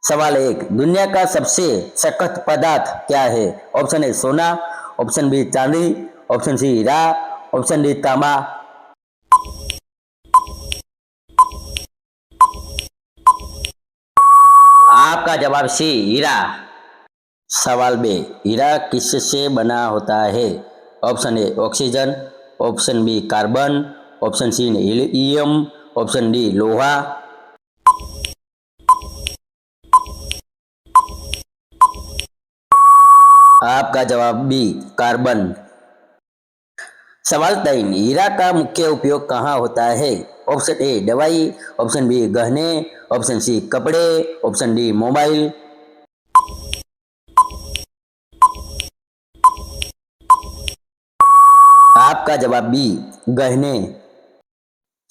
सवाल एक, दुनिया का सबसे सख्त पदार्थ क्या है? ऑप्शन ए सोना, ऑप्शन बी चांदी, ऑप्शन सी हीरा, ऑप्शन डी तांबा। आपका जवाब सी हीरा। सवाल बे, हीरा किससे बना होता है? Option A oxygen, option B carbon, option C helium, option D लोहा। आपका जवाब बी कार्बन। सवाल 3, हीरा का मुख्य उपयोग कहाँ होता है? ऑप्शन ए दवाई, ऑप्शन बी गहने, ऑप्शन सी कपड़े, ऑप्शन डी मोबाइल। आपका जवाब बी गहने।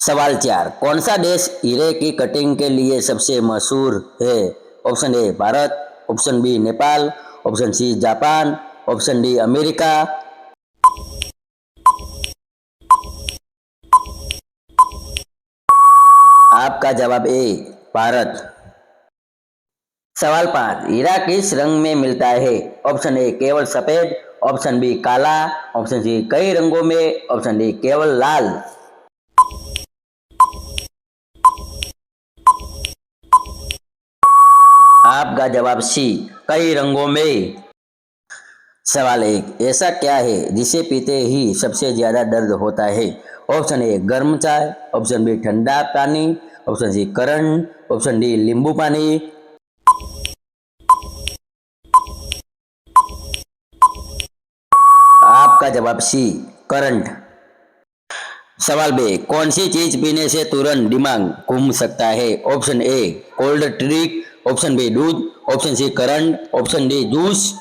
सवाल 4, कौन सा देश हीरे की कटिंग के लिए सबसे मशहूर है? Option A Bharat, option B Nepal, option C Japan, option D America. आपका जवाब ए भारत। सवाल 5, हीरा किस रंग में मिलता है? ऑप्शन ए केवल सफेद, ऑप्शन बी काला, ऑप्शन सी कई रंगों में, ऑप्शन डी केवल लाल। आपका जवाब सी कई रंगों में। सवाल 1, ऐसा क्या है जिसे पीते ही सबसे ज्यादा दर्द होता है? ऑप्शन ए गर्म चाय, ऑप्शन बी ठंडा पानी, option C current, option D नींबू पानी। आपका जवाब सी करंट। सवाल बे, कौन सी चीज पीने से तुरंत दिमाग घूम सकता है? Option A cold drink, option B दूध, option C current, option D juice.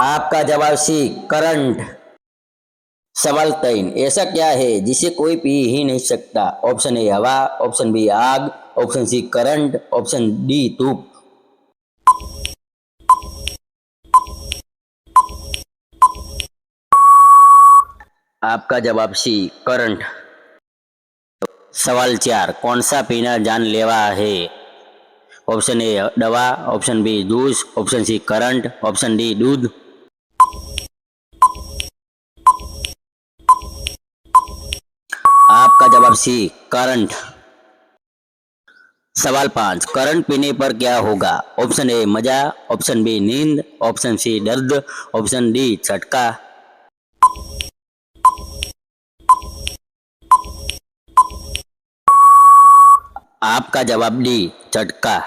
आपका जवाब सी करंट। सवाल 3, ऐसा क्या है जिसे कोई पी ही नहीं सकता? ऑप्शन ए हवा, ऑप्शन बी आग, option C current, option D धूप। आपका जवाब सी करंट। सवाल 4, कौन सा पीना जानलेवा है? ऑप्शन ए दवा, option B juice, option C current, option D दूध। आपका जवाब सी करंट। सवाल 5, करंट पीने पर क्या होगा? ऑप्शन ए मजा, ऑप्शन बी नींद, ऑप्शन सी दर्द, ऑप्शन डी झटका। आपका जवाब डी झटका।